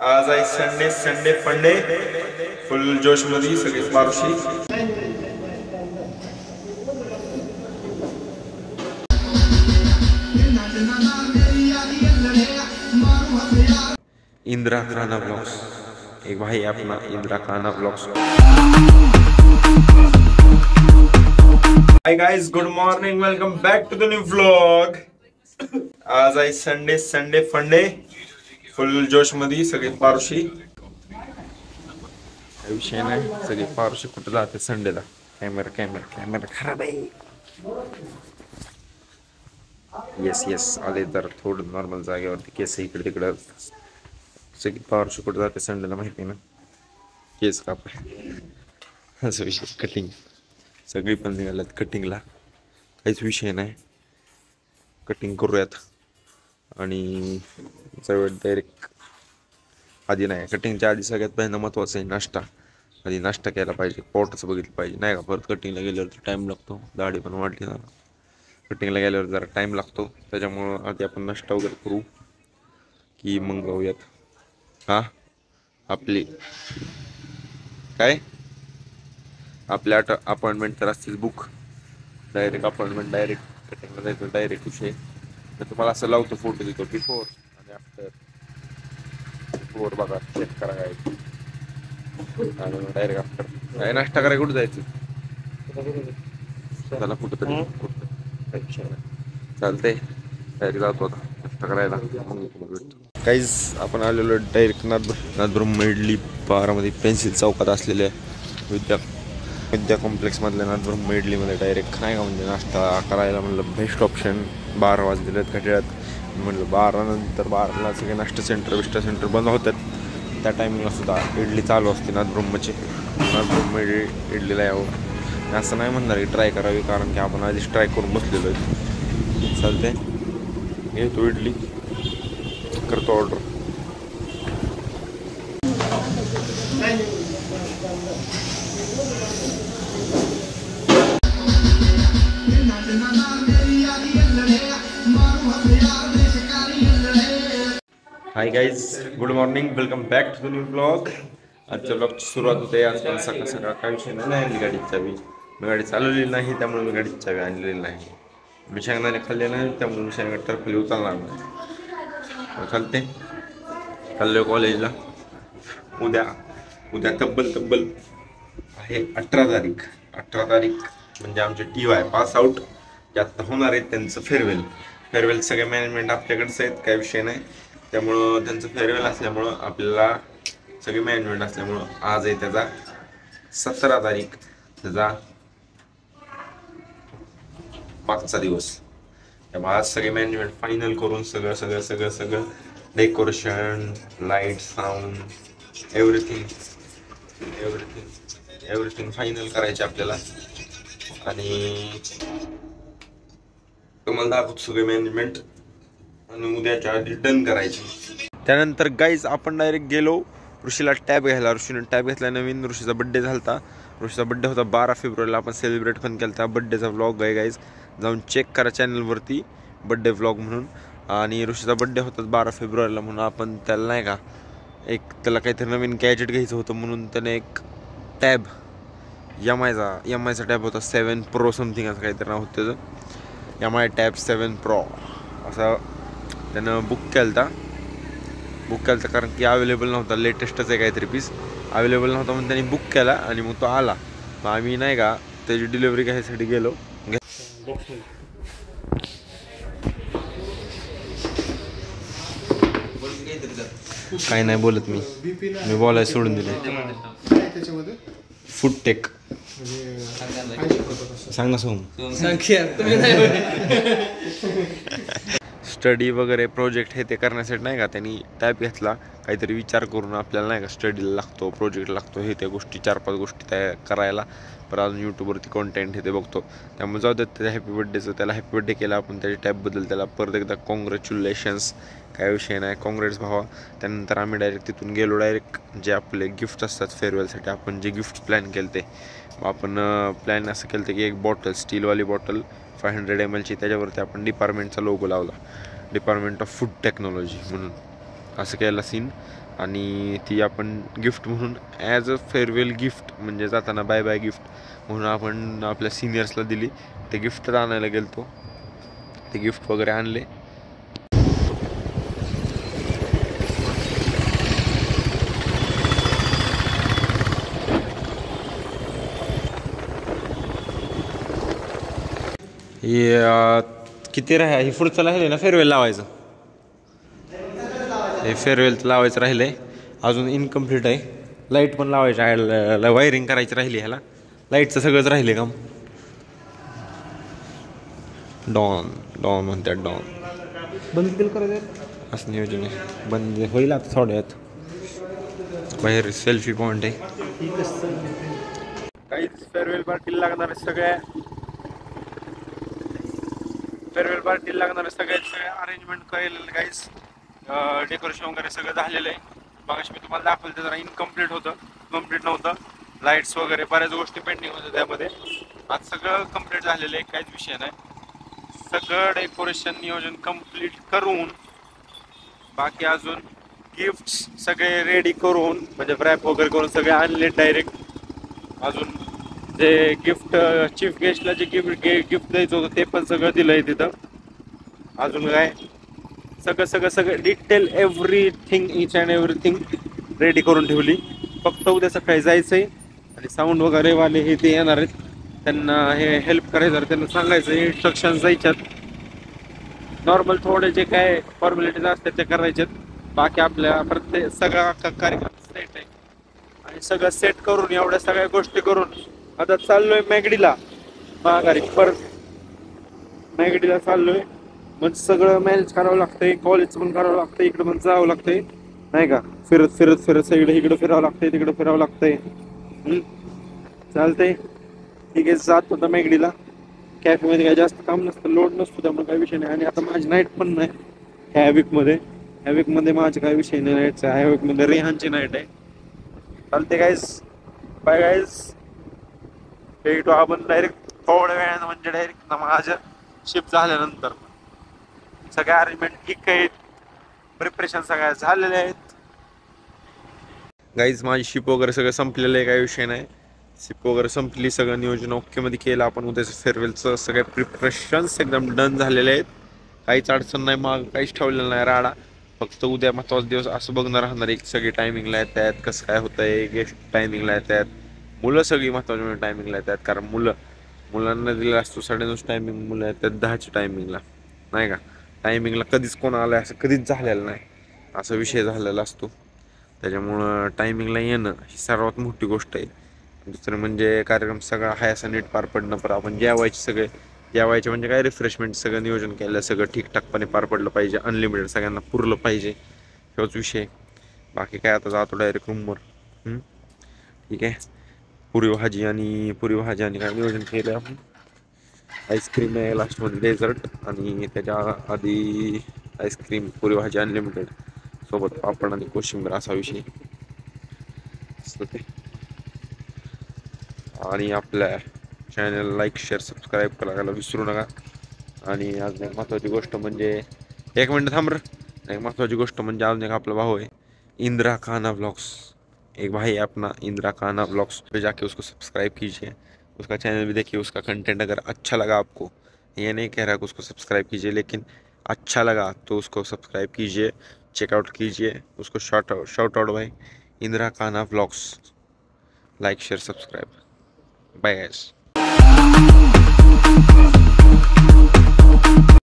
आज आहे Sunday, Sunday फंडे, फुल जोश मध्ये सगळे मारुशी. इंदिरा खाना ब्लॉग्स, एक भाई अपना Indira Kanha blogs. Hi guys, good morning, welcome back to the new vlog. आज आहे संडे, संडे फंडे, फुल जोश मध्ये सगळे पारुशी. विषय नाही, सगळे पारुशी कुठे जाते संडेला. कॅमेरा कॅमेरा कॅमेरा खराब आहे. येस येस आले तर थोडं नॉर्मल जागेवरती. केस इकडे तिकडं सगळी पारुशी कुठे जाते संडेला माहिती ना. केस कापाय असं विषय. कटिंग सगळी पण निघाल्यात कटिंगला. काहीच विषय नाही, कटिंग करूयात. आणि जवळ डायरेक्ट आधी नाही, कटिंगच्या आधी सगळ्यात पहिलं महत्त्वाचं आहे नाश्ता. आधी नाश्ता केला पाहिजे, पोटच बघितलं पाहिजे नाही का. परत कटिंगला गेल्यावर टाईम लागतो, दाढी पण वाढली ना. कटिंगला गेल्यावर जरा टाईम लागतो, त्याच्यामुळं आधी आपण नाश्ता वगैरे करू की मग जाऊयात. हां आपली काय आपल्या अपॉइंटमेंट तर असतेच बुक. डायरेक्ट अपॉइंटमेंट, डायरेक्ट कटिंगला जायचं, डायरेक्ट विषय. तर तुम्हाला असं लावतो, फोटो देतो बिफोर आणि आफ्टर. बिफोर बघा, चेक करा काय, आणि डायरेक्ट आफ्टर. काय नाश्ता करायला कुठं जायचं त्याला, कुठं तरी चालतंय. डायरेक्ट जातो आता नाश्ता करायला, मग भेटतो. काहीच आपण आलेलो डायरेक्ट नाथब्रह्म इडली बारामध्ये पेन्सिल चौकात असलेल्या विद्या कॉम्प्लेक्समधल्या नाथब्रह्म इडलीमध्ये डायरेक्ट नाही का. म्हणजे नाश्ता करायला म्हणलं बेस्ट ऑप्शन. 12 वाजलेत घड्याळात. म्हणलं 12 नंतर 12ला सगळे नाश्ता सेंटर बंद होतात. त्या टायमिंगला सुद्धा इडली चालू असते नाथब्रह्मची. नाथब्रह्म इडलीला यावं असं नाही म्हणणार की ट्राय करावी, कारण की आपण आधीच ट्राय करून बसलेलो आहे. चालते, घेतो इडली, करतो order. Hi guys, good morning, welcome back to the new blog. आजच्या ब्लॉगची सुरुवात होते. आज पण सकाळ सकाळ काय विषय नाही आणली गाडीची चावी. मी गाडी चालवलेली नाही, त्यामुळे मी गाडीची चावी आणलेली नाही. मी शेंगदाणे खाल्ले नाही, त्यामुळे मी शेंगदाणे तर खाली उचलणार नाही. चालते, चाललो कॉलेजला. उद्या तब्बल आहे 18 तारीख म्हणजे आमचे TY पास आउट जे आत्ता होणार आहेत त्यांचं फेअरवेल. सगळे मॅनेजमेंट आपल्याकडेच आहेत, काय विषय नाही. त्यामुळं त्यांचं फेअरवेल असल्यामुळं आपल्याला सगळे मॅनेजमेंट असल्यामुळं आज आहे त्याचा 17 तारीख, त्याचा मागचा दिवस. त्यामुळे आज सगळे मॅनेजमेंट फायनल करून सगळं decoration, light, sound, everything final करायचे आपल्याला. आणि तुम्हाला दाखवतो सगळे मॅनेजमेंट, आणि उद्याच्या आधी डन करायची. त्यानंतर गाईज आपण डायरेक्ट गेलो ऋषीला टॅब घ्यायला. ऋषीने टॅब घेतला नवीन. ऋषीचा बड्डे झाला. ऋषीचा बड्डे होता 12 फेब्रुवारीला. आपण सेलिब्रेट पण केला होता. बड्डेचा व्लॉग आहे गाईज, जाऊन चेक करा चॅनलवरती, बड्डे व्लॉग म्हणून. आणि ऋषीचा बड्डे होता 12 फेब्रुवारीला, म्हणून आपण त्याला नाही का त्याला काहीतरी नवीन गॅजेट घ्यायचं होतं, म्हणून त्याने एक टॅब MIचा टॅब होता 7 Pro समथिंग असं काहीतरी नाव होतं त्याचं. MI टॅब 7 Pro असा त्यानं बुक केला होता, कारण की अवेलेबल नव्हता. लेटेस्टच आहे काहीतरी पीस, अवेलेबल नव्हता म्हणून त्यांनी बुक केला. आणि मग तो आला. मग आम्ही नाही का त्याची डिलिव्हरी घ्यायसाठी गेलो. काही नाही बोलत मी बोलायला सोडून दिले. फूड टेक सांग ना सोम. स्टडी वगैरे प्रोजेक्ट हे ते करण्यासाठी नाही का त्यांनी टॅब घेतला. काहीतरी विचार करून आपल्याला नाही का स्टडीला लागतो, प्रोजेक्ट लागतो, हे त्या गोष्टी 4-5 गोष्टी तयार करायला. पण अजून यूट्यूबवरती कॉन्टेंट हे ते बघतो. त्यामुळे जाऊ देत त्याच्या हॅपी बड्डेचं. त्याला हॅपी बड्डे केला आपण त्याच्या टॅबबद्दल. त्याला परत एकदा कॉंग्रॅच्युलेशन्स, काय विषय नाही, कॉंग्रॅट्स भावा. त्यानंतर आम्ही डायरेक्ट तिथून गेलो. डायरेक्ट जे आपले गिफ्ट असतात फेअरवेलसाठी, आपण जे गिफ्ट प्लॅन केले ते आपण प्लॅन असं केलं होतं की एक बॉटल, स्टीलवाली बॉटल 500 ml त्याच्यावरती आपण डिपार्टमेंटचा लोगो लावला, डिपार्टमेंट ऑफ फूड टेक्नॉलॉजी म्हणून. असं केलं सीन. आणि ती आपण गिफ्ट म्हणून ॲज अ फेअरवेल गिफ्ट म्हणजे जाताना बाय बाय गिफ्ट म्हणून आपण आपल्या सिनियर्सला दिली. ते गिफ्ट आणायला गेलतो, ते गिफ्ट वगैरे आणले. किती हे पुढचं राहिले ना फेअरवेल लावायचं, हे फेअरवेल लावायचं राहिलं आहे अजून, इनकम्प्लीट आहे. लाईट पण लावायची आहे, वायरिंग करायची राहिली, ह्याला लाईटचं सगळंच राहिले काम. डॉन म्हणतात, डॉन बंद करायचं असं नियोजन आहे. बंद होईल आता थोड्यात. बाहेर सेल्फी पॉईंट आहे. काहीच फेअरवेल पार्टीला लागणारे सगळ्या सगळे अरेंजमेंट केलेलं काहीच, डेकोरेशन वगैरे सगळं झालेलं आहे. मगाशी मी तुम्हाला दाखवलं ते जरा इनकम्प्लीट होतं, कम्प्लीट नव्हतं. लाईट्स वगैरे बऱ्याच गोष्टी पेंडिंग होत्या त्यामध्ये. आज सगळं कम्प्लीट झालेलं आहे, काहीच विषय नाही. सगळं डेकोरेशन नियोजन कम्प्लीट करून बाकी अजून गिफ्ट्स सगळे रेडी करून म्हणजे रॅप वगैरे करून सगळे आणले डायरेक्ट. अजून जे गिफ्ट चीफ गेस्टला जे गिफ्ट द्यायचं होतं ते पण सगळं दिलं आहे तिथं. अजून काय सगळं detail everything, each and everything ready करून ठेवली. फक्त उद्या सकाळी जायचं आहे आणि साऊंड वगैरे वाले हे ते येणार आहेत, त्यांना हे हेल्प करायचं, त्यांना सांगायचं, इन्स्ट्रक्शन्स द्यायच्यात. नॉर्मल थोडे जे काय फॉर्मॅलिटीज असतात ते करायच्यात. बाकी आपल्या प्रत्येक सगळा कार्यक्रम सेट आहे आणि सगळं सेट करून एवढ्या सगळ्या गोष्टी करून आता चाललोय मॅगडीला माघारी. परत मॅगडीला चाललोय, मग सगळं मॅनेज करावं लागतंय, कॉलेज पण करावं लागतंय, इकडं पण जावं लागतंय नाही का. फिरत सगळं इकडं फिरावं लागतंय, तिकडं फिरावं लागतंय. चालतंय, ठीक आहे. जात होता मॅगडीला. कॅफेमध्ये काही जास्त काम नसतं, लोड नसतो, त्यामुळे काही विषय नाही. आणि आता माझी नाईट पण नाही ह्या वीकमध्ये माझे काही विषय नाही नाईटचा. ह्या वीकमध्ये रेहानची नाईट आहे. चालते गाईज, बाय गाईज, भेटू आपण डायरेक्ट थोड्या वेळानं, म्हणजे डायरेक्ट माझ्या शिफ्ट झाल्यानंतर. सगळ्या अरेंजमेंट ठीक आहेत, प्रिपरेशन सगळ्या झालेल्या आहेत. गाईज माझी शिप वगैरे सगळं संपलेलं आहे, काही विषय नाही. शिप वगैरे संपली, सगळं नियोजन ओके मध्ये केलं आपण. उद्याचं फेअरवेलचं सगळे प्रिपरेशन्स एकदम डन झालेले आहेत. काहीच अडचण नाही, मग काहीच ठेवलेलं नाही राडा. फक्त उद्या महत्वाचा दिवस असं बघणं राहणार एक सगळी टायमिंगला येतात, कसं काय होतंय, गेस्ट टायमिंगला येतात, मुलं सगळी महत्वाची टायमिंगला येतात. कारण मुलांना दिलेला असतो 9:30 टायमिंग, मुलं येतात 10च्या टायमिंगला नाही का. टायमिंगला कधीच कोण आलं असं कधीच झालेलं नाही, असा विषय झालेला असतो. त्याच्यामुळं टायमिंगला येणं ही सर्वात मोठी गोष्ट आहे. दुसरं म्हणजे कार्यक्रम सगळा आहे असं नीट पार पडणं. पण आपण जेवायचे म्हणजे काय रिफ्रेशमेंट सगळं नियोजन केलं, सगळं ठीकठाकपणे पार पडलं पाहिजे, अनलिमिटेड सगळ्यांना पुरलं पाहिजे, हेच विषय. बाकी काय आता जातो डायरेक्ट रूमवर. ठीक आहे. पुरी भाजी आणि काय नियोजन केलं आपण. आईस्क्रीम आहे लास्टमध्ये, डेझर्ट, आणि त्याच्या आधी आईस्क्रीम, पुरी भाजी अनलिमिटेड, सोबत पापड आणि कोशिंबीर, असा विषय. आणि आपल्या चॅनल लाईक, शेअर, सबस्क्राईब करायला विसरू नका. आणि अजून एक महत्त्वाची गोष्ट म्हणजे, एक मिनट थांब, एक महत्त्वाची गोष्ट म्हणजे अजून एक आपला भाऊ आहे इंदिरा कान्हा व्लॉग्स. एक भाई है अपना इंदिरा कान्हा व्लॉग्स, पे जाके उसको सब्सक्राइब कीजिए. उसका चैनल भी देखिए, उसका कंटेंट अगर अच्छा लगा आपको, ये नहीं कह रहा कि उसको सब्सक्राइब कीजिए, लेकिन अच्छा लगा तो उसको सब्सक्राइब कीजिए, चेकआउट कीजिए उसको. शाउट आउट भाई Indira Kanha vlogs. Like, share, subscribe. Bye guys.